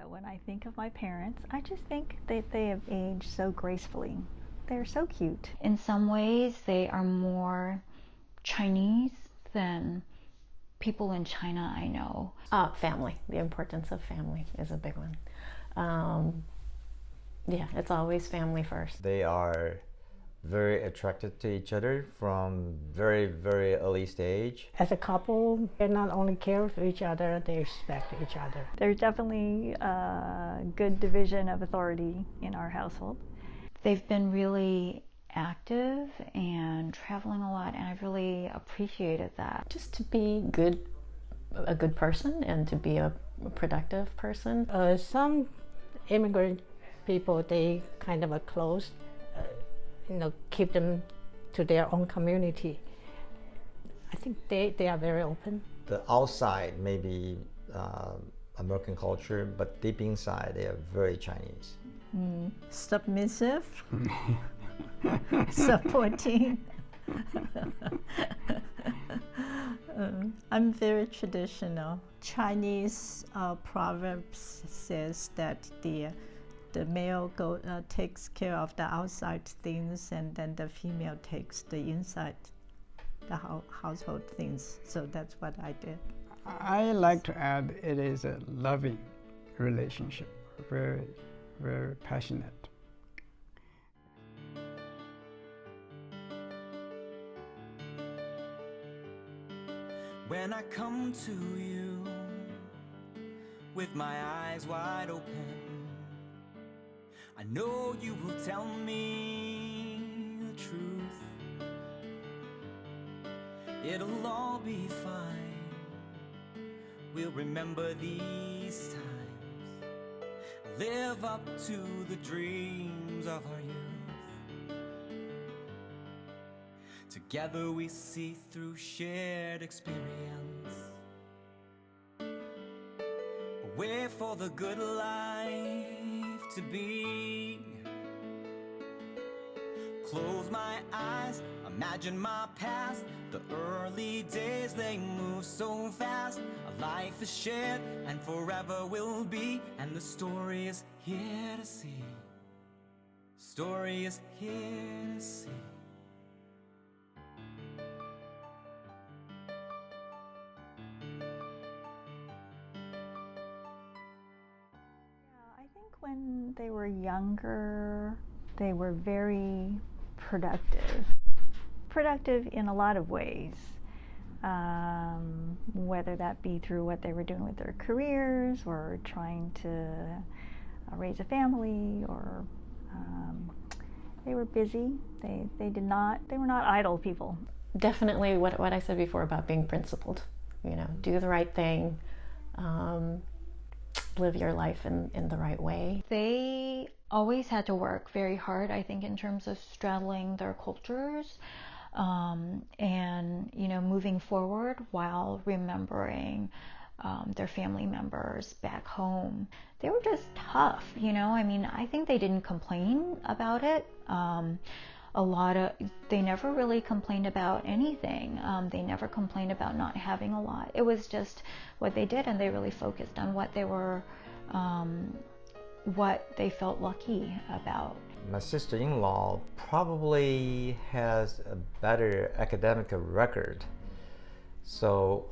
When I think of my parents, I just think that they have aged so gracefully. They're so cute. In some ways, they are more Chinese than people in China I know. Family. The importance of family is a big one. Yeah, it's always family first. They are very attracted to each other from very, very early stage. As a couple, they not only care for each other, they respect each other. There's definitely a good division of authority in our household. They've been really active and traveling a lot, and I've really appreciated that. Just to be a good person and to be a productive person. Some immigrant people, they kind of are close, keep them to their own community. I think they are very open. The outside may be American culture, but deep inside they are very Chinese. Submissive, supporting. I'm very traditional. Chinese proverbs says that the male takes care of the outside things, and then the female takes the inside, the household things. So that's what I did. I like to add it is a loving relationship, very, very passionate. When I come to you with my eyes wide open, I know you will tell me the truth. It'll all be fine. We'll remember these times. Live up to the dreams of our youth. Together we see through shared experience. A way for the good life to be. Close my eyes, imagine my past. The early days, they move so fast. A life is shared and forever will be. And the story is here to see. Story is here to see. When they were younger, they were very productive. Productive in a lot of ways, whether that be through what they were doing with their careers or trying to raise a family, or they were busy. They were not idle people. Definitely what I said before about being principled. Do the right thing. Live your life in the right way. They always had to work very hard, I think, in terms of straddling their cultures and moving forward while remembering their family members back home. They were just tough, I think they didn't complain about it. They never really complained about anything. They never complained about not having a lot. It was just what they did, and they really focused on what they felt lucky about. My sister-in-law probably has a better academic record, so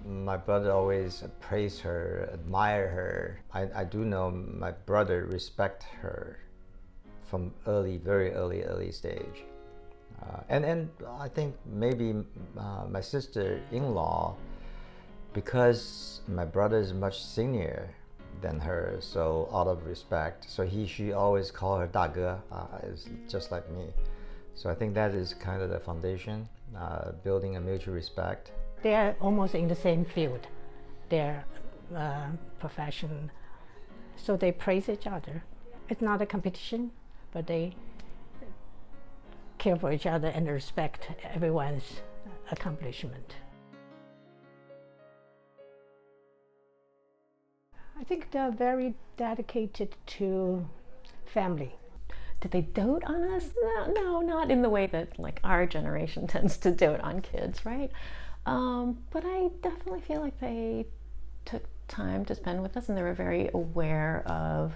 my brother always praised her, admire her. I do know my brother respect her from very early stage. And I think maybe my sister-in-law, because my brother is much senior than her, so out of respect, so she always call her 大哥, is just like me. So I think that is kind of the foundation, building a mutual respect. They are almost in the same field, their profession, so they praise each other. It's not a competition, but they care for each other and respect everyone's accomplishment. I think they're very dedicated to family. Did they dote on us? No, not in the way that our generation tends to dote on kids, right? But I definitely feel like they took time to spend with us, and they were very aware of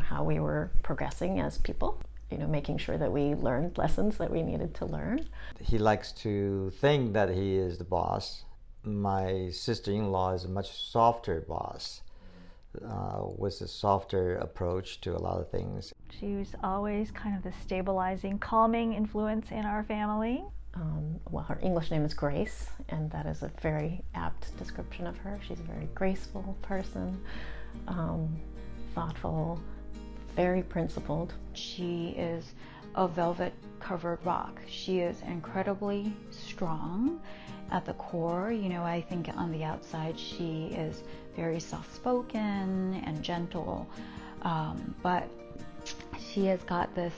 how we were progressing as people, making sure that we learned lessons that we needed to learn. He likes to think that he is the boss. My sister-in-law is a much softer boss, with a softer approach to a lot of things. She was always kind of the stabilizing, calming influence in our family. Well, her English name is Grace, and that is a very apt description of her. She's a very graceful person, thoughtful, very principled. She is a velvet-covered rock. She is incredibly strong at the core. I think on the outside she is very soft-spoken and gentle, but she has got this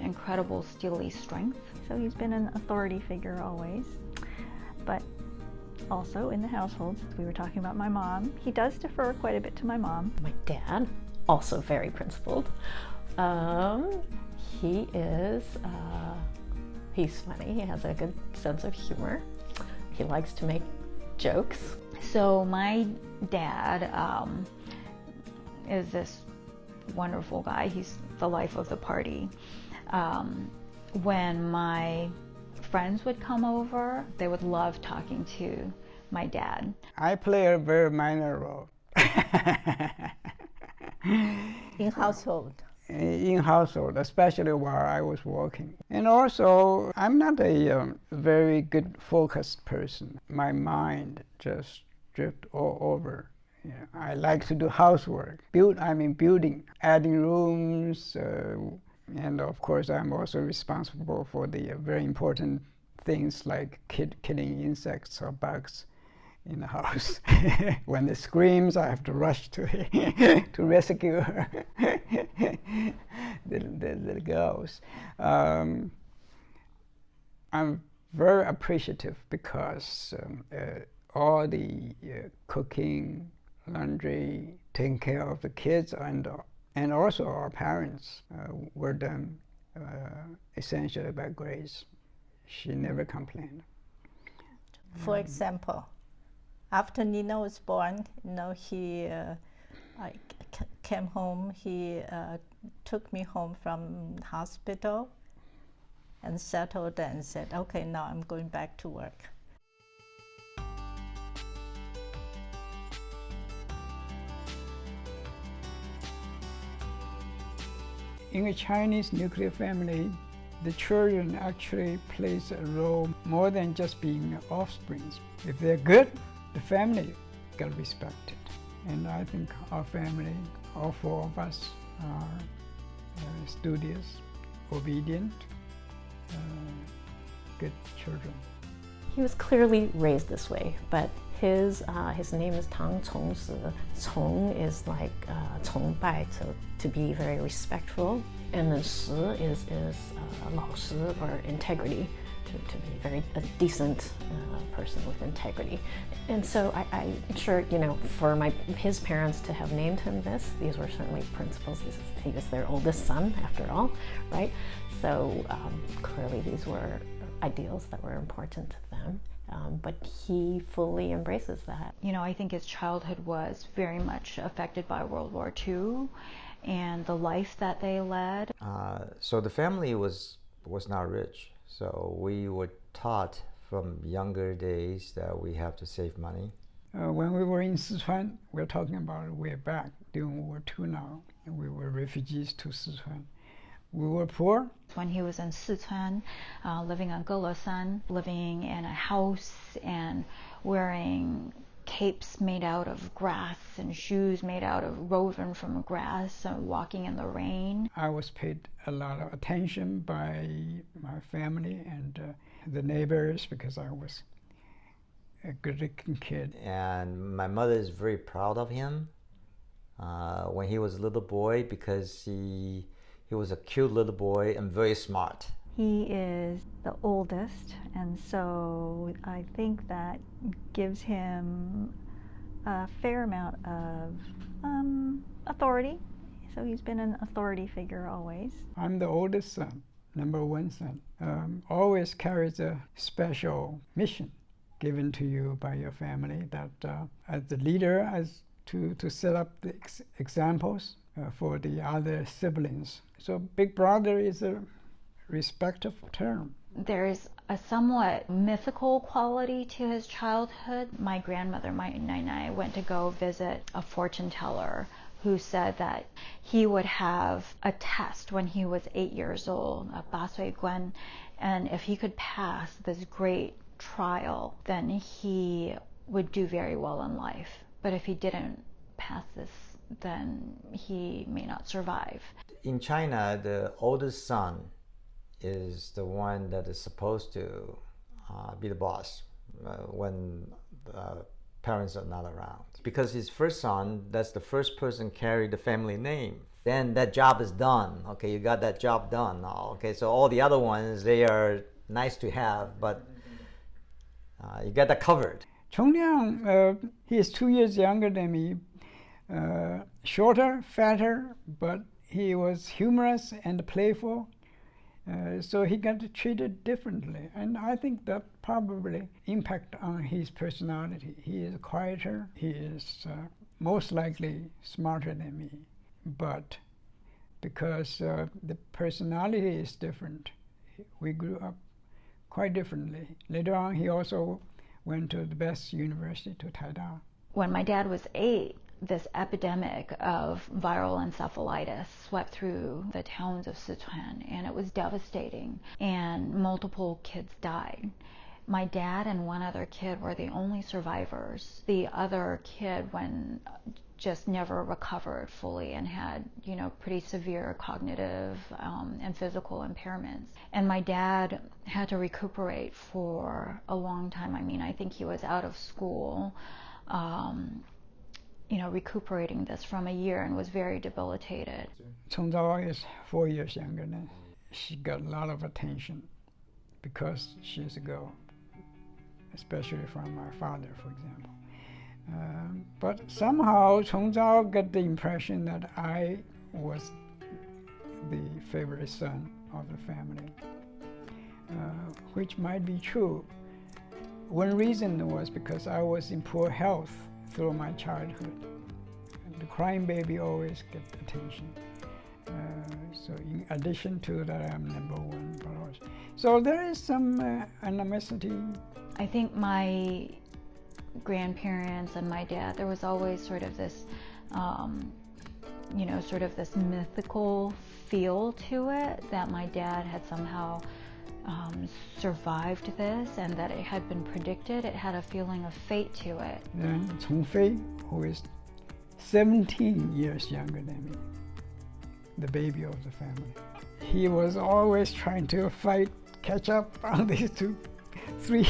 incredible steely strength. So he's been an authority figure always, but also in the household, since we were talking about my mom, he does defer quite a bit to my mom. My dad, also very principled. He's funny. He has a good sense of humor. He likes to make jokes. So my dad is this wonderful guy. He's the life of the party. When my friends would come over, they would love talking to my dad. I play a very minor role. In household. In household, especially while I was working. And also, I'm not a very good focused person. My mind just drift all over. I like to do housework, building, adding rooms, and of course I'm also responsible for the very important things like killing insects or bugs in the house. When it screams, I have to rush to to rescue her. the girls. I'm very appreciative because all the cooking, laundry, taking care of the kids, and also our parents were done essentially by Grace. She never complained. For example, after Nina was born, he came home. He took me home from hospital and settled and said, "Okay, now I'm going back to work." In a Chinese nuclear family, the children actually plays a role more than just being offspring. If they're good, the family got respected. And I think our family, all four of us, are studious, obedient, good children. He was clearly raised this way, but his name is Tang Congsi. Cong is like 崇拜, to be very respectful, and then Si is 老实, or integrity, to be a decent person with integrity. And so I'm sure, for his parents to have named him this, these were certainly principles. He was their oldest son, after all, right? So clearly these were ideals that were important to them. But he fully embraces that. I think his childhood was very much affected by World War II and the life that they led. So the family was not rich. So we were taught from younger days that we have to save money. When we were in Sichuan, we're talking about way back during World War II now, and we were refugees to Sichuan. We were poor. When he was in Sichuan, living on Golosan, living in a house and wearing capes made out of grass and shoes made out of woven from grass and walking in the rain. I was paid a lot of attention by my family and the neighbors because I was a good-looking kid. And my mother is very proud of him when he was a little boy because he was a cute little boy and very smart. He is the oldest, and so I think that gives him a fair amount of authority. So he's been an authority figure always. I'm the oldest son, number one son. Always carries a special mission. given to you by your family, that as the leader, as to set up the examples for the other siblings. So big brother is a respectful term. There's a somewhat mythical quality to his childhood. My grandmother, my Nai, went to go visit a fortune teller who said that he would have a test when he was 8 years old, a 八岁关, and if he could pass this great trial, then he would do very well in life. But if he didn't pass this, then he may not survive. In China, the oldest son is the one that is supposed to be the boss when parents are not around. Because his first son, that's the first person carry the family name. Then that job is done. Okay, you got that job done now. Okay, so all the other ones, they are nice to have, but you get that covered. Chongliang, he is 2 years younger than me, shorter, fatter, but he was humorous and playful. So he got treated differently, and I think that probably impact on his personality. He is quieter, he is most likely smarter than me, but because the personality is different, we grew up quite differently. Later on, he also went to the best university, to Taida. When my dad was 8, this epidemic of viral encephalitis swept through the towns of Sichuan, and it was devastating, and multiple kids died. My dad and one other kid were the only survivors. The other kid just never recovered fully and had, pretty severe cognitive and physical impairments. And my dad had to recuperate for a long time. I mean, I think he was out of school, recuperating this from a year, and was very debilitated. Chong Zhao is 4 years younger than me. She got a lot of attention because she's a girl, especially from my father, for example. But somehow Chong Zhao got the impression that I was the favorite son of the family, which might be true. One reason was because I was in poor health through my childhood. The crying baby always gets attention. So in addition to that, I'm number one. But also, so there is some animosity. I think my grandparents and my dad, there was always sort of this, this mythical feel to it, that my dad had somehow survived this, and that it had been predicted. It had a feeling of fate to it. Then Chong Fei, who is 17 years younger than me, the baby of the family. He was always trying to catch up on these three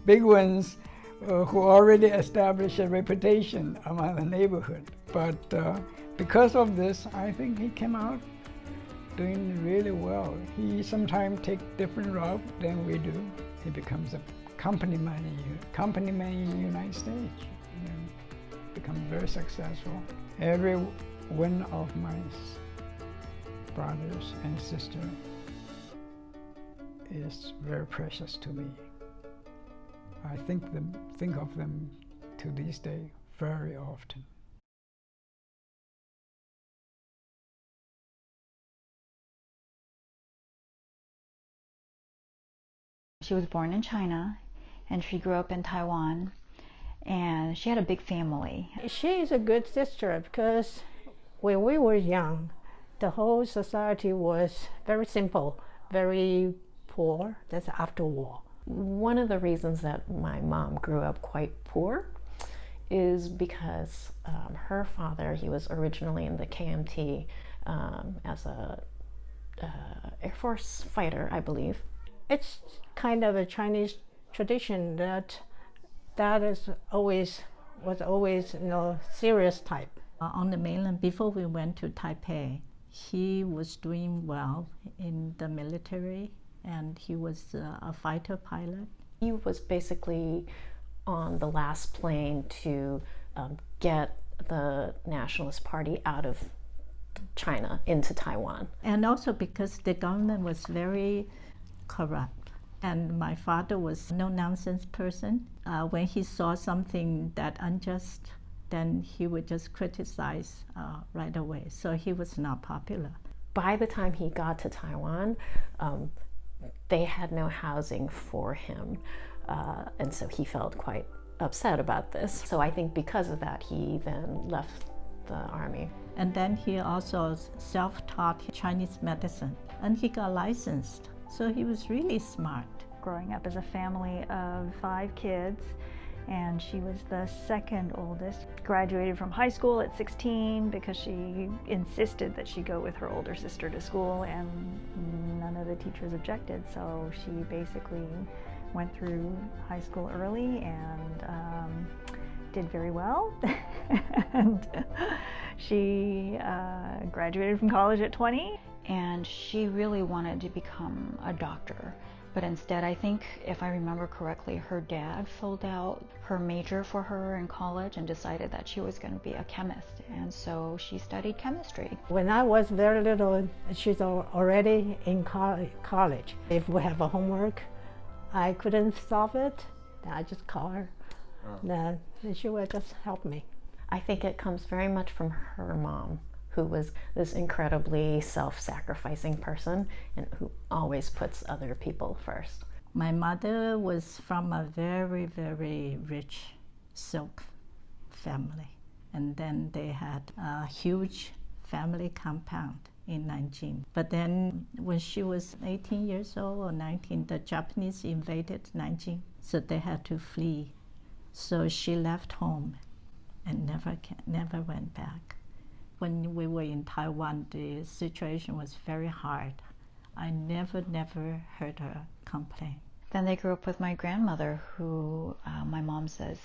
big ones who already established a reputation among the neighborhood. But because of this, I think he came out doing really well. He sometimes takes different route than we do. He becomes a company man in the United States, and become very successful. Every one of my brothers and sisters is very precious to me. I think of them to this day very often. She was born in China, and she grew up in Taiwan, and she had a big family. She is a good sister because when we were young, the whole society was very simple, very poor. That's after war. One of the reasons that my mom grew up quite poor is because her father, he was originally in the KMT as a Air Force fighter, I believe. It's kind of a Chinese tradition that was always serious type. On the mainland, before we went to Taipei, he was doing well in the military, and he was a fighter pilot. He was basically on the last plane to get the Nationalist Party out of China into Taiwan. And also because the government was very corrupt, And my father was a no-nonsense person. When he saw something that unjust, then he would just criticize right away. So he was not popular. By the time he got to Taiwan, they had no housing for him, and so he felt quite upset about this. So I think because of that, he then left the army. And then he also self-taught Chinese medicine, and he got licensed. So he was really smart. Growing up as a family of 5 kids, and she was the second oldest. Graduated from high school at 16 because she insisted that she go with her older sister to school, and none of the teachers objected. So she basically went through high school early and did very well. And she graduated from college at 20. And she really wanted to become a doctor. But instead, I think, if I remember correctly, her dad filled out her major for her in college and decided that she was going to be a chemist. And so she studied chemistry. When I was very little, she's already in college. If we have a homework, I couldn't solve it, then I just call her. Then she will just help me. I think it comes very much from her mom, who was this incredibly self-sacrificing person and who always puts other people first. My mother was from a very, very rich silk family. And then they had a huge family compound in Nanjing. But then when she was 18 years old or 19, the Japanese invaded Nanjing, so they had to flee. So she left home and never went back. When we were in Taiwan, the situation was very hard. I never heard her complain. Then they grew up with my grandmother, who my mom says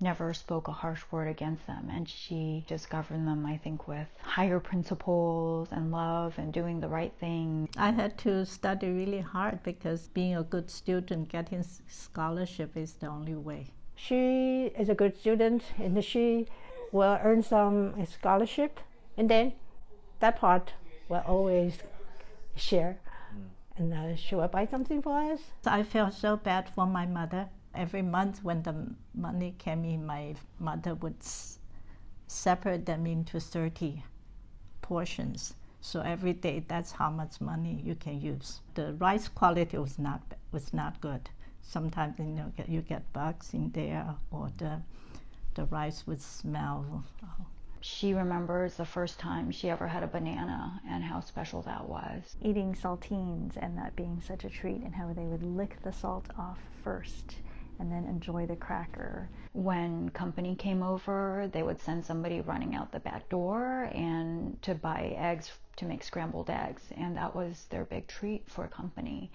never spoke a harsh word against them, and she just governed them, I think, with higher principles and love and doing the right thing. I had to study really hard because being a good student, getting scholarship is the only way. She is a good student, and she will earn some scholarship, and then that part will always share. And she will buy something for us. I felt so bad for my mother. Every month when the money came in, my mother would separate them into 30 portions. So every day, that's how much money you can use. The rice quality was not good. Sometimes you get bugs in there, or the rice would smell. She remembers the first time she ever had a banana and how special that was. Eating saltines and that being such a treat, and how they would lick the salt off first and then enjoy the cracker. When company came over, they would send somebody running out the back door and to buy eggs to make scrambled eggs, and that was their big treat for company.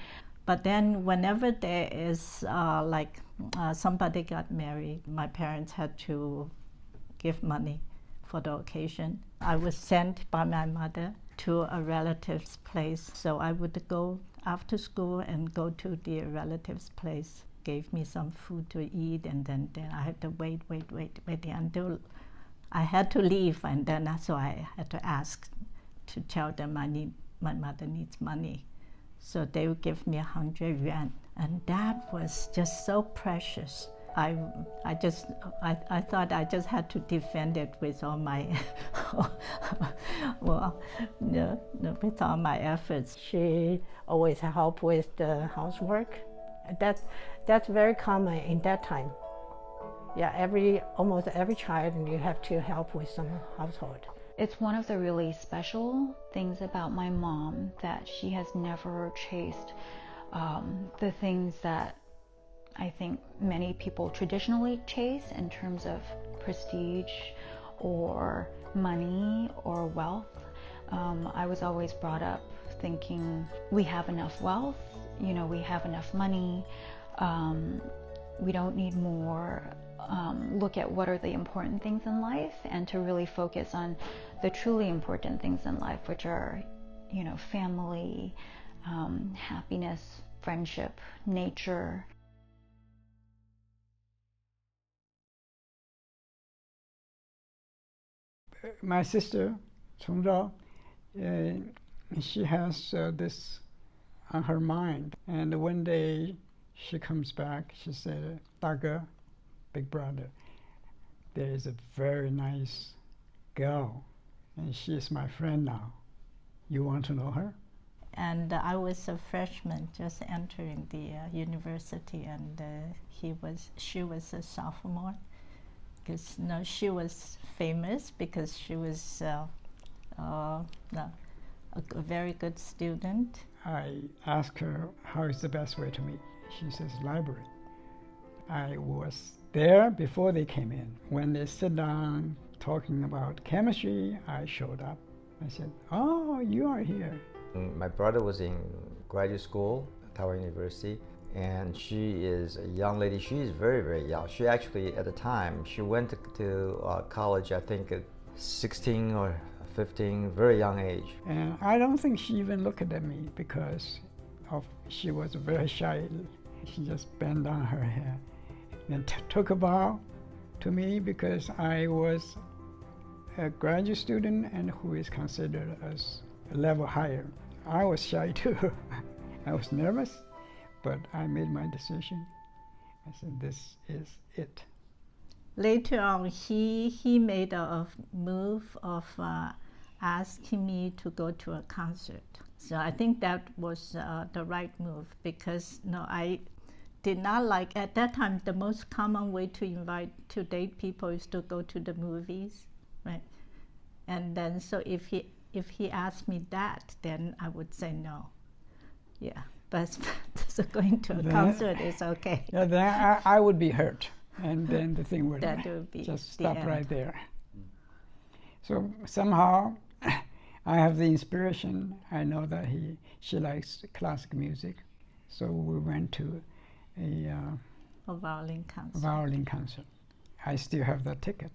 But then whenever there is somebody got married, my parents had to give money for the occasion. I was sent by my mother to a relative's place. So I would go after school and go to the relative's place, gave me some food to eat, and then I had to wait until I had to leave, and then so I had to ask to tell them my mother needs money. So they would give me 100 yuan, and that was just so precious. I thought I just had to defend it with all my with all my efforts. She always helped with the housework. That's very common in that time. Yeah, almost every child, you have to help with some household. It's one of the really special things about my mom that she has never chased the things that I think many people traditionally chase in terms of prestige or money or wealth. I was always brought up thinking we have enough wealth, we have enough money, we don't need more. Look at what are the important things in life, and to really focus on the truly important things in life, which are, family, happiness, friendship, nature. My sister, Chong Zhao, she has this on her mind. And one day she comes back, she said, 大哥, big brother, there is a very nice girl, and she is my friend now. You want to know her? And I was a freshman just entering the university, and she was a sophomore. Because she was famous because she was a very good student. I asked her how is the best way to meet. She says library. I was there before they came in. When they sit down talking about chemistry, I showed up. I said, oh, you are here. My brother was in graduate school at Taiwan University, and she is a young lady. She is very, very young. She actually, at the time, she went to college, I think at 16 or 15, very young age. And I don't think she even looked at me because she was very shy. She just bent down her head and took a bow to me because I was a graduate student and who is considered as a level higher. I was shy too. I was nervous, but I made my decision. I said, this is it. Later on, he made a move of asking me to go to a concert. So I think that was the right move because I did not like, at that time, the most common way to date people is to go to the movies, right? And then so if he asked me that, then I would say no. Yeah, but so going to a concert is okay. Yeah, then I would be hurt, and then the thing would be just stop right there. So somehow I have the inspiration. I know that she likes classic music, so we went to a violin concert. Violin concert. I still have that ticket.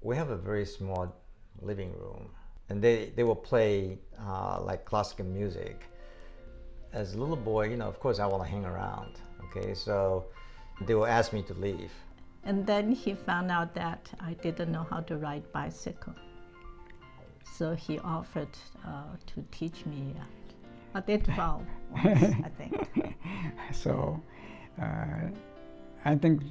We have a very small living room, and they will play like classical music. As a little boy, of course I want to hang around, okay? So they will ask me to leave. And then he found out that I didn't know how to ride bicycle. So he offered to teach me. I did fall once, I think. So I think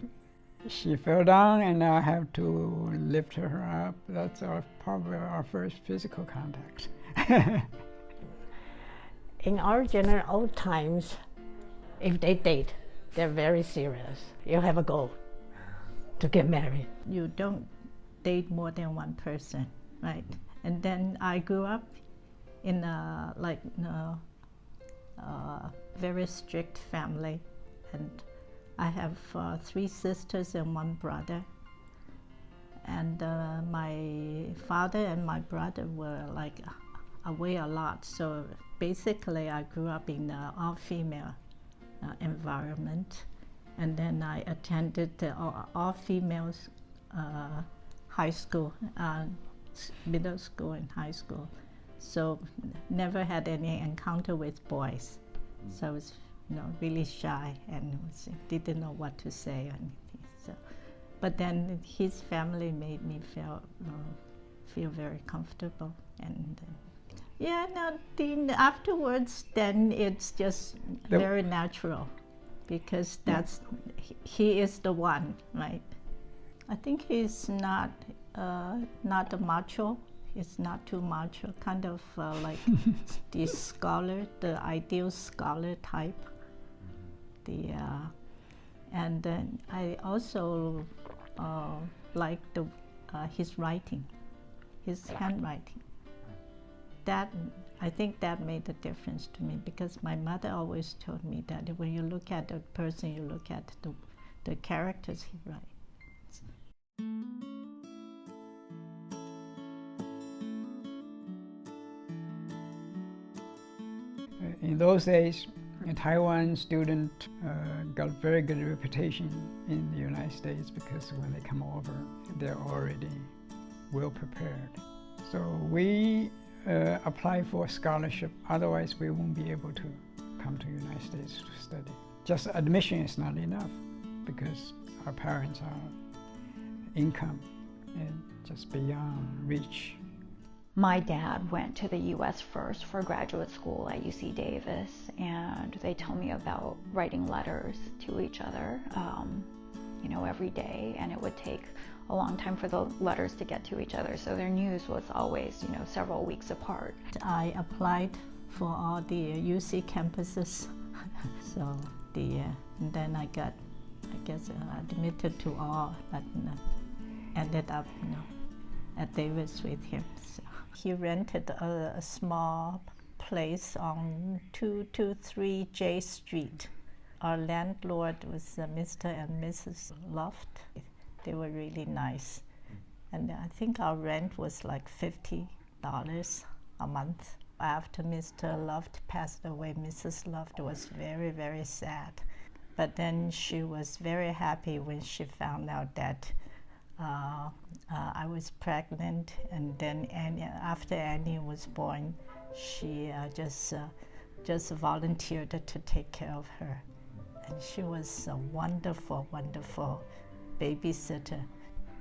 she fell down and I have to lift her up. That's probably our first physical contact. In our old times, if they date, they're very serious. You have a goal to get married. You don't date more than one person, right? And then I grew up in a very strict family, and I have 3 sisters and 1 brother. And my father and my brother were away a lot, so basically I grew up in an all-female environment, and then I attended the all-female high school, middle school and high school, so never had any encounter with boys. So I was really shy and didn't know what to say or anything. So, but then his family made me feel very comfortable, and afterwards, then it's just very natural, because he is the one, right? I think he's not a macho. It's not too macho, kind of like the scholar, the ideal scholar type. And then I also like his writing, his handwriting. I think that made a difference to me, because my mother always told me that when you look at a person, you look at the characters he writes. In those days, a Taiwan student got a very good reputation in the United States, because when they come over, they're already well prepared. So we apply for scholarship, otherwise we won't be able to come to the United States to study. Just admission is not enough, because our parents' income is just beyond reach. My dad went to the US first for graduate school at UC Davis, and they tell me about writing letters to each other, every day, and it would take a long time for the letters to get to each other, so their news was always, several weeks apart. I applied for all the UC campuses, so and then I got, admitted to all, but ended up, at Davis with him. So he rented a small place on 223 J Street. Our landlord was Mr. and Mrs. Loft. They were really nice. And I think our rent was like $50 a month. After Mr. Loft passed away, Mrs. Loft was very, very sad. But then she was very happy when she found out that I was pregnant, and then after Annie was born, she just volunteered to take care of her. And she was a wonderful, wonderful babysitter.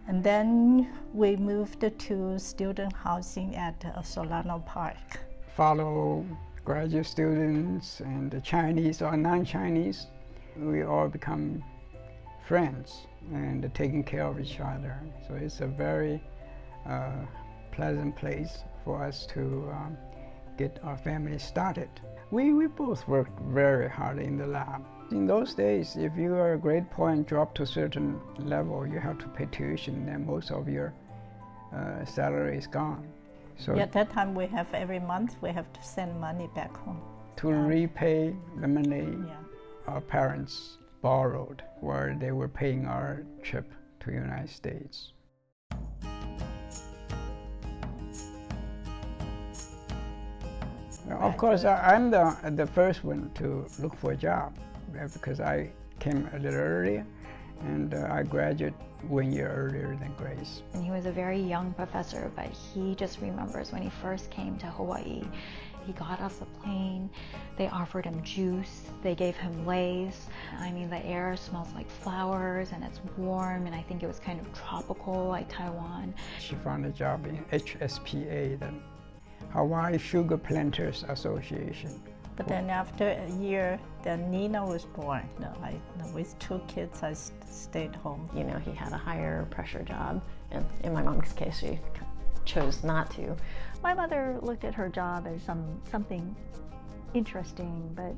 And then we moved to student housing at Solano Park. Follow graduate students and the Chinese or non-Chinese. We all become friends and taking care of each other. So it's a very pleasant place for us to get our family started. We both worked very hard in the lab. In those days, if you are a grade point drop to a certain level, you have to pay tuition, and most of your salary is gone. So at that time, every month we have to send money back home. To repay the money our parents borrowed while they were paying our trip to the United States. Of course, I'm the first one to look for a job because I came a little earlier, and I graduated 1 year earlier than Grace. And he was a very young professor, but he just remembers when he first came to Hawaii. He got off the plane, they offered him juice, they gave him lace. I mean, the air smells like flowers and it's warm, and I think it was kind of tropical like Taiwan. She found a job in HSPA, the Hawaii Sugar Planters Association. But then after a year, then Nina was born. With 2 kids, I stayed home. He had a higher pressure job, and in my mom's case, she chose not to. My mother looked at her job as something interesting, but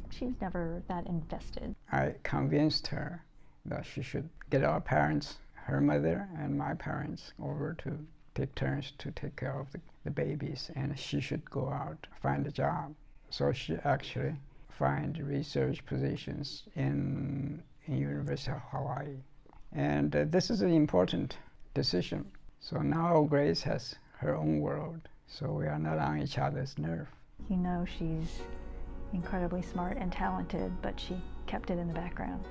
she was never that invested. I convinced her that she should get our parents, her mother and my parents, over to take turns to take care of the babies, and she should go out, find a job. So she actually find research positions in University of Hawaii. And this is an important decision. So now Grace has her own world, so we are not on each other's nerve. She's incredibly smart and talented, but she kept it in the background.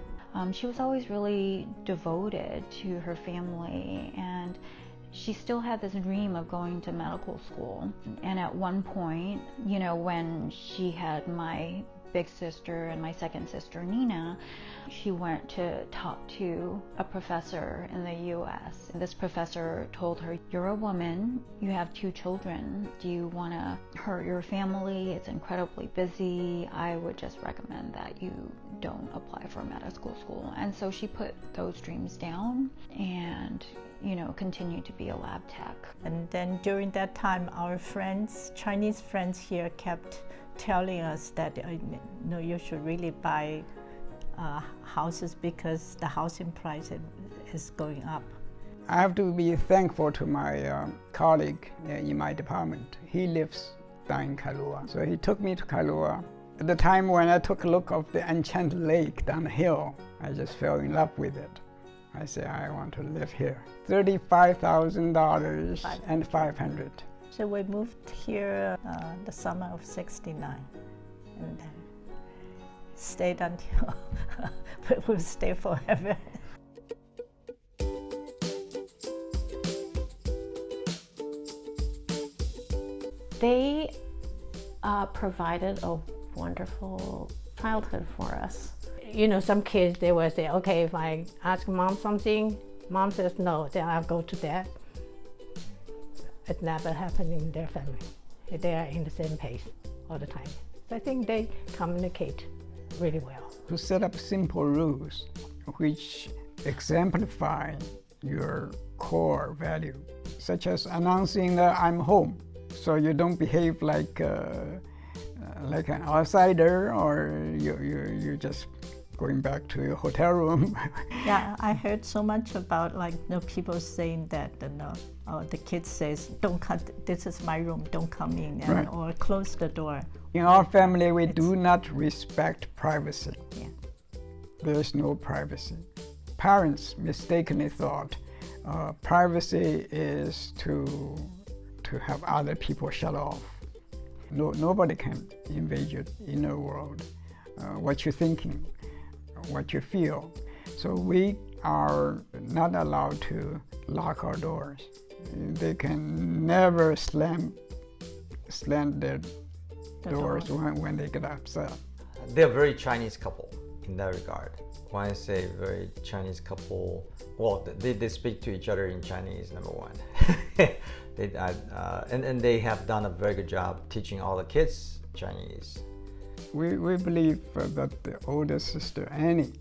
She was always really devoted to her family, and she still had this dream of going to medical school. And at one point, when she had my big sister and my second sister, Nina, she went to talk to a professor in the US. This professor told her, "You're a woman, you have 2 children. Do you want to hurt your family? It's incredibly busy. I would just recommend that you don't apply for medical school." And so she put those dreams down and continued to be a lab tech. And then during that time, our friends, Chinese friends here, kept telling us that you should really buy houses because the housing price is going up. I have to be thankful to my colleague in my department. He lives down in Kailua, so he took me to Kailua. At the time when I took a look of the enchanted lake down the hill, I just fell in love with it. I said, I want to live here. $35,000 and $500. So we moved here the summer of '69, and then stayed until we'll stay forever. They provided a wonderful childhood for us. Some kids, they will say, okay, if I ask mom something, mom says no, then I'll go to dad. It never happened in their family. They are in the same pace all the time. So I think they communicate really well. To set up simple rules which exemplify your core value, such as announcing that I'm home, so you don't behave like an outsider, or you just going back to your hotel room. Yeah, I heard so much about people saying that the kid says, "Don't come. This is my room. Don't come in," and, Right. or close the door. In our family, we do not respect privacy. Yeah. There is no privacy. Parents mistakenly thought privacy is to have other people shut off. Nobody can invade your inner world, what you're thinking, what you feel. So we are not allowed to lock our doors. They can never slam their doors when they get upset. They're a very Chinese couple in that regard. When I say very Chinese couple, well, they speak to each other in Chinese, number one. And they have done a very good job teaching all the kids Chinese. We believe that the older sister, Annie,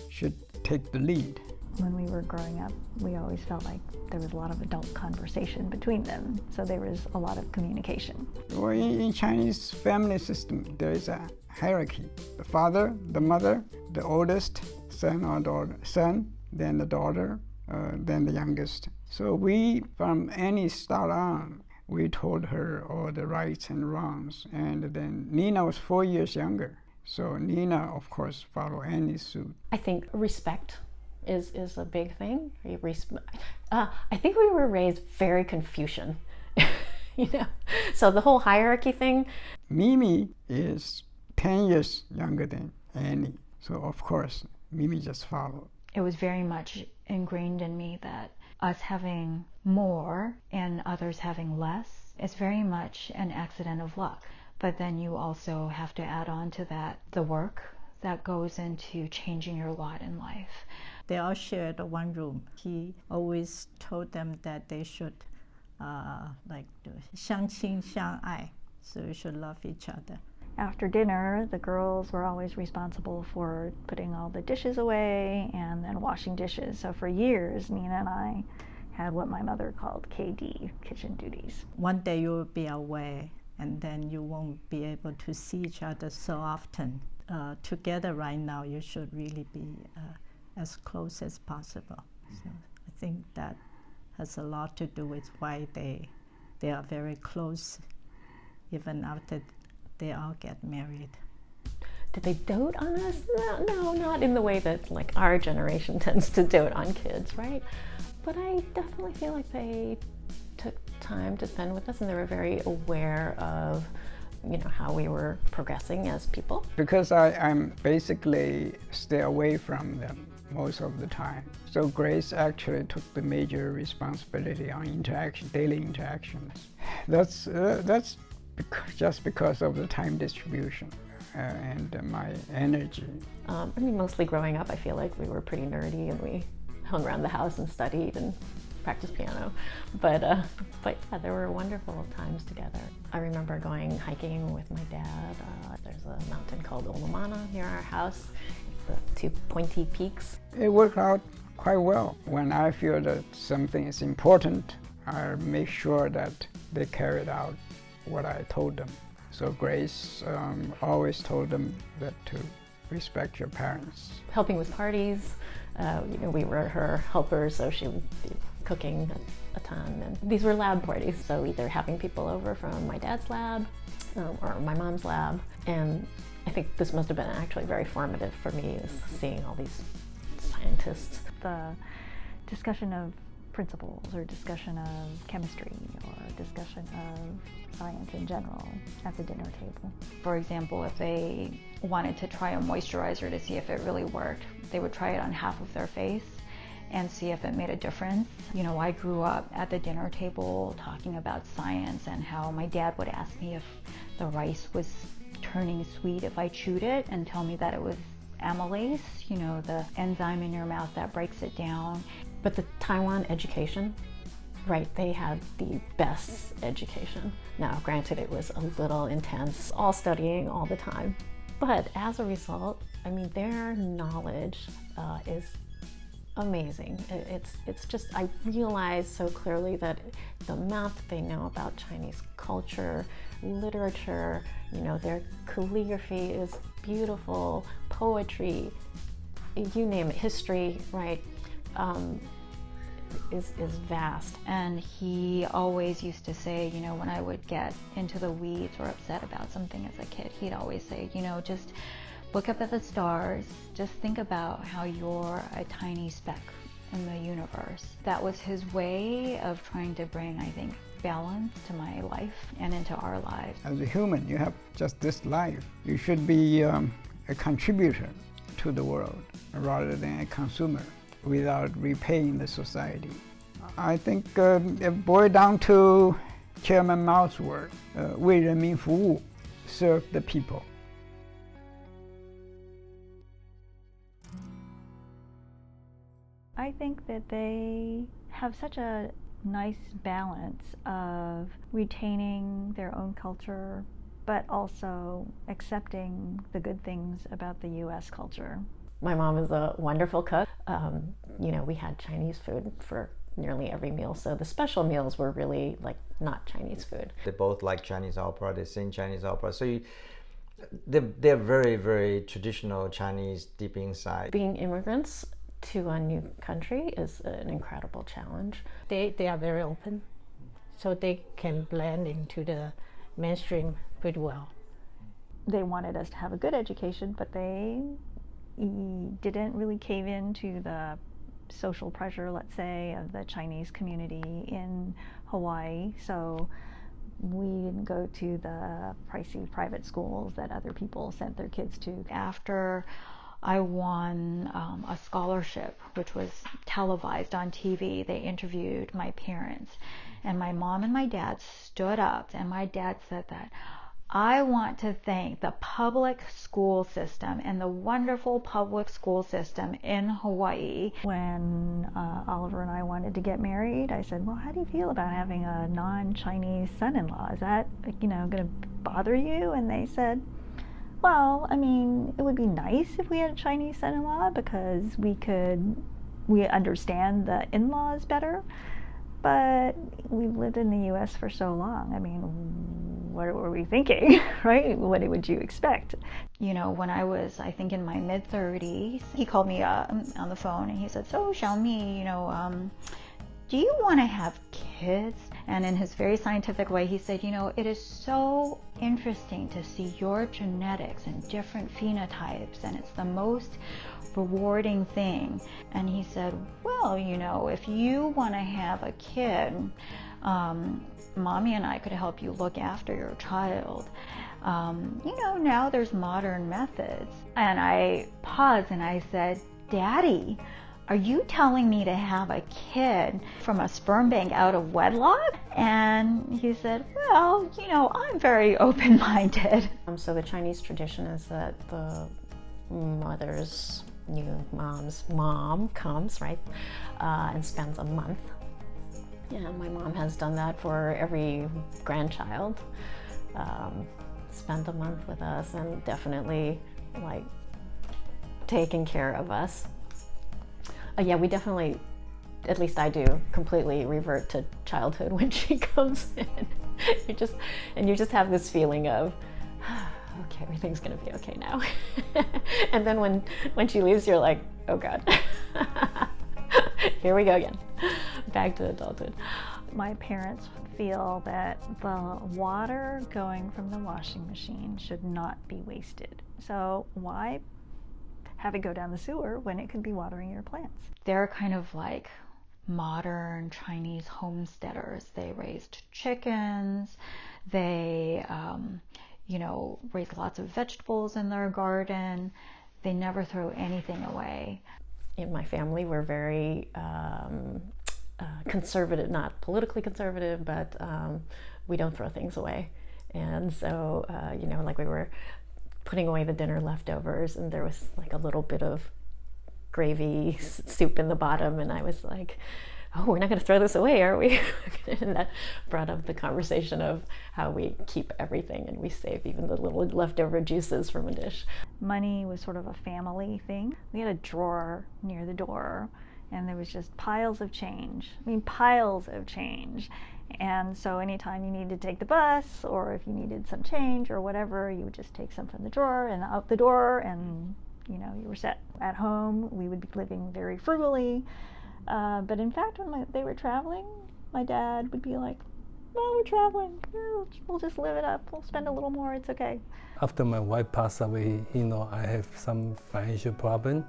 should take the lead. When we were growing up, we always felt like there was a lot of adult conversation between them, so there was a lot of communication. Well, in Chinese family system, there is a hierarchy. The father, the mother, the oldest son or daughter, then the daughter, then the youngest. So we, from Annie start on, we told her all the rights and wrongs. And then Nina was 4 years younger. So Nina, of course, followed Annie's suit. I think respect is a big thing. I think we were raised very Confucian, So the whole hierarchy thing. Mimi is 10 years younger than Annie. So of course, Mimi just followed. It was very much ingrained in me that us having more and others having less is very much an accident of luck. But then you also have to add on to that the work that goes into changing your lot in life. They all shared one room. He always told them that they should 相亲相爱, so you should love each other. After dinner, the girls were always responsible for putting all the dishes away and then washing dishes. So for years, Nina and I had what my mother called KD, kitchen duties. One day you will be away, and then you won't be able to see each other so often. Together right now, you should really be as close as possible. So I think that has a lot to do with why they are very close, even after they all get married. Did they dote on us? No, not in the way that our generation tends to dote on kids, right? But I definitely feel like they took time to spend with us, and they were very aware of how we were progressing as people. Because I'm basically stay away from them most of the time. So Grace actually took the major responsibility on daily interactions. That's just because of the time distribution and my energy. Mostly growing up, I feel like we were pretty nerdy, and we hung around the house and studied and practiced piano. But yeah, there were wonderful times together. I remember going hiking with my dad. There's a mountain called Olomana near our house. The two pointy peaks. It worked out quite well. When I feel that something is important, I make sure that they carried out what I told them. So Grace always told them that to respect your parents. Helping with parties, we were her helpers, so she would be cooking a ton. And these were lab parties, so either having people over from my dad's lab or my mom's lab. And I think this must have been actually very formative for me, is seeing all these scientists. The discussion of principles, or discussion of chemistry, or discussion of science in general at the dinner table. For example, if they wanted to try a moisturizer to see if it really worked, they would try it on half of their face and see if it made a difference. I grew up at the dinner table talking about science and how my dad would ask me if the rice was turning sweet if I chewed it, and tell me that it was amylase, the enzyme in your mouth that breaks it down. But the Taiwan education right, they had the best education. Now, granted, it was a little intense, all studying all the time. But as a result, I mean, their knowledge is amazing. It's just, I realize so clearly that the amount that they know about Chinese culture, literature, you know, their calligraphy is beautiful, poetry, you name it, history, right, is vast. And he always used to say, you know, when I would get into the weeds or upset about something as a kid, he'd always say, you know, just look up at the stars, just think about how you're a tiny speck in the universe. That was his way of trying to bring, I think, balance to my life and into our lives. As a human, you have just this life. You should be a contributor to the world rather than a consumer without repaying the society. I think it boiled down to Chairman Mao's word, 为人民服务, serve the people. I think that they have such a nice balance of retaining their own culture, but also accepting the good things about the U.S. culture. My mom is a wonderful cook. You know, we had Chinese food for nearly every meal, so the special meals were really like not Chinese food. They both like Chinese opera, they sing Chinese opera, so they're very, very traditional Chinese deep inside. Being immigrants to a new country is an incredible challenge. They are very open, so they can blend into the mainstream pretty well. They wanted us to have a good education, but they didn't really cave into the social pressure, let's say, of the Chinese community in Hawaii. So we didn't go to the pricey private schools that other people sent their kids to. After I won a scholarship, which was televised on TV, they interviewed my parents, and my mom and my dad stood up, and my dad said that, I want to thank the public school system and the wonderful public school system in Hawaii. When Oliver and I wanted to get married, I said, well, how do you feel about having a non-Chinese son-in-law? Is that, you know, going to bother you? And they said, well, I mean, it would be nice if we had a Chinese son-in-law because we understand the in-laws better. But we've lived in the U.S. for so long. I mean, what were we thinking, right? What would you expect? You know, when I was, I think, in my mid-30s, he called me on the phone and he said, so Xiaomi, you know, do you want to have kids? And in his very scientific way, he said, you know, it is so interesting to see your genetics and different phenotypes, and it's the most rewarding thing. And he said, well, you know, if you want to have a kid, mommy and I could help you look after your child. You know, now there's modern methods. And I paused and I said, Daddy, are you telling me to have a kid from a sperm bank out of wedlock? And he said, well, you know, I'm very open-minded. So the Chinese tradition is that the mother's new mom's mom comes, right, and spends a month. And my mom has done that for every grandchild. Spent a month with us and definitely like taking care of us. Yeah, we definitely, at least I do, completely revert to childhood when she comes in. you just have this feeling of, okay, everything's gonna be okay now. And then when she leaves, you're like, oh God, here we go again, back to adulthood. My parents feel that the water going from the washing machine should not be wasted. So why have it go down the sewer when it could be watering your plants? They're kind of like modern Chinese homesteaders. They raised chickens, they you know, raise lots of vegetables in their garden. They never throw anything away. In my family, we're very conservative, not politically conservative, but we don't throw things away. And so, you know, like we were putting away the dinner leftovers and there was like a little bit of gravy soup in the bottom, and I was like, oh, we're not going to throw this away, are we? And that brought up the conversation of how we keep everything and we save even the little leftover juices from a dish. Money was sort of a family thing. We had a drawer near the door, and there was just piles of change. I mean, piles of change. And so anytime you needed to take the bus, or if you needed some change or whatever, you would just take some from the drawer and out the door, and you know, you were set. At home, we would be living very frugally. But in fact, when they were traveling, my dad would be like, well, we're traveling. We'll just live it up. We'll spend a little more. It's okay. After my wife passed away, you know, I have some financial problem.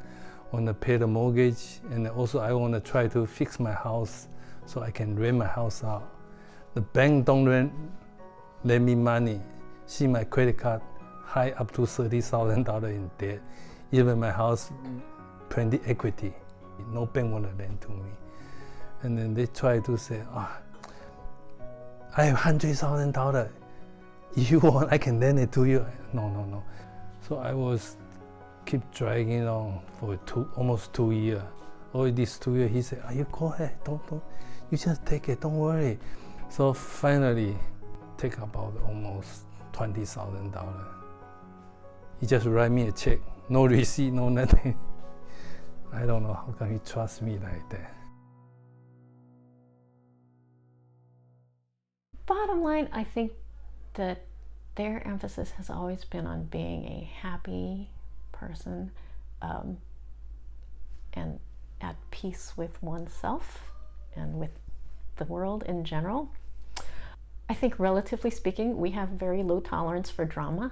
I want to pay the mortgage, and also I want to try to fix my house so I can rent my house out. The bank don't lend me money. See my credit card high up to $30,000 in debt. Even my house, plenty equity. No bank want to lend to me. And then they try to say, oh, I have $100,000. If you want, I can lend it to you. No. So I was keep dragging on for almost 2 years. All these 2 years, he said, oh, you go ahead, don't, you just take it, don't worry. So finally, take about almost $20,000. He just write me a check, no receipt, no nothing. I don't know how can he trust me like that. Bottom line, I think that their emphasis has always been on being a happy person and at peace with oneself and with the world in general. I think relatively speaking, we have very low tolerance for drama.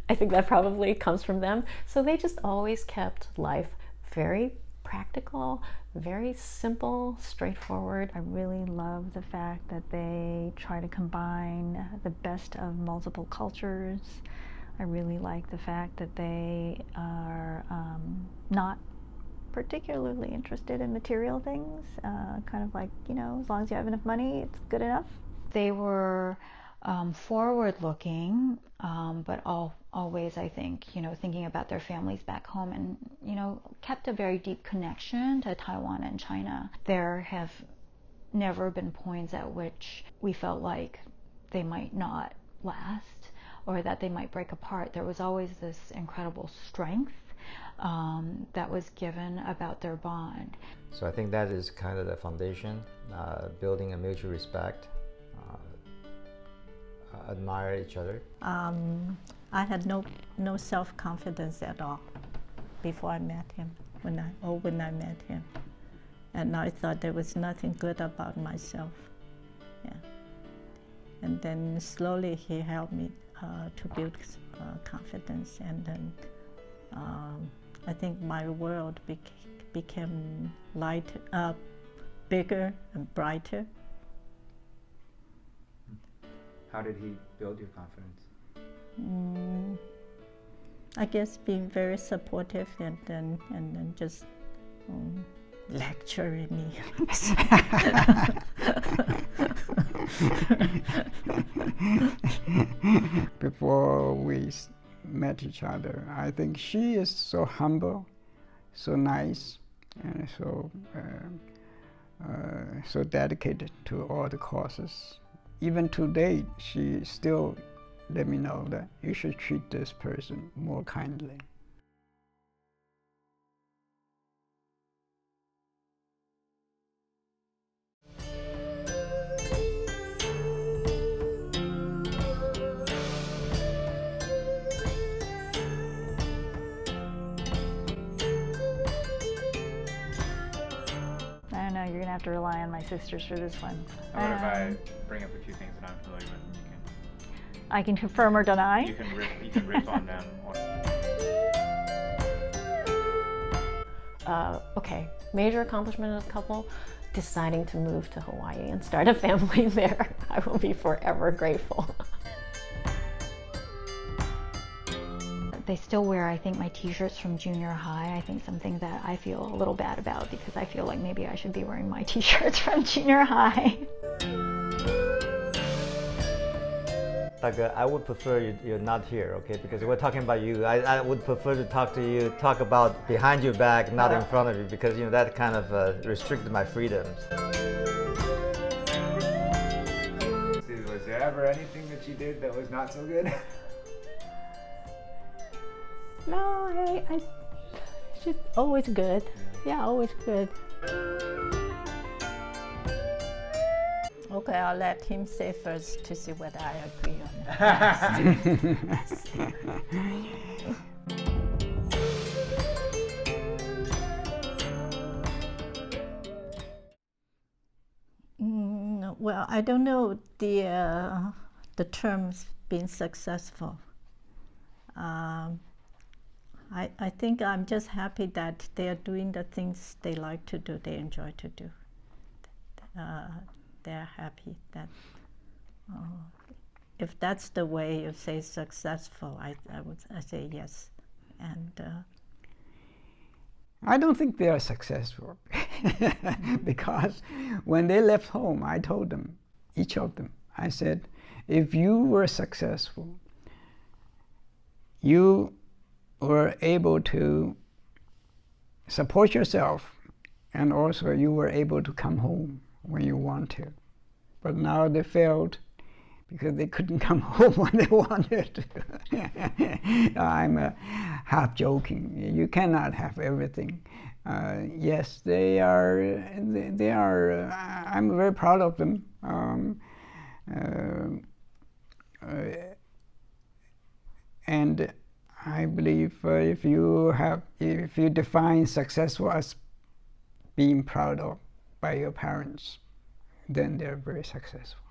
I think that probably comes from them. So they just always kept life very practical, very simple, straightforward. I really love the fact that they try to combine the best of multiple cultures. I really like the fact that they are not particularly interested in material things, kind of like, you know, as long as you have enough money, it's good enough. They were forward-looking, but always, I think, you know, thinking about their families back home, and, you know, kept a very deep connection to Taiwan and China. There have never been points at which we felt like they might not last or that they might break apart. There was always this incredible strength that was given about their bond. So I think that is kind of the foundation, building a mutual respect, admire each other. I had no self-confidence at all before I met him, when I met him. And I thought there was nothing good about myself. Yeah. And then slowly he helped me to build confidence, and then I think my world became lighter, bigger and brighter. How did he build your confidence? I guess being very supportive, and then just lecturing me. Before we met each other, I think she is so humble, so nice, and so dedicated to all the causes. Even today, she still let me know that you should treat this person more kindly. I don't know, you're gonna have to rely on my sisters for this one. What if I bring up a few things that I'm familiar with? I can confirm or deny. You can riff on them. Okay, major accomplishment as a couple, deciding to move to Hawaii and start a family there. I will be forever grateful. They still wear, I think, my t-shirts from junior high. I think something that I feel a little bad about, because I feel like maybe I should be wearing my t-shirts from junior high. I would prefer you're not here, okay? Because we're talking about you. I would prefer to talk to you, talk about behind your back, not in front of you, because that kind of restricted my freedoms. Was there ever anything that you did that was not so good? No, I just always good. Yeah, always good. Okay, I'll let him say first to see whether I agree or not. Well, I don't know the terms being successful. I think I'm just happy that they are doing the things they like to do, they enjoy to do. They're happy that if that's the way you say successful, I say yes. And I don't think they are successful because when they left home, I told them, each of them, I said, if you were successful, you were able to support yourself, and also you were able to come home when you want to. But now they failed because they couldn't come home when they wanted to. I'm half joking. You cannot have everything. Yes, they are. I'm very proud of them. And I believe if you define successful as being proud of by your parents, then they're very successful.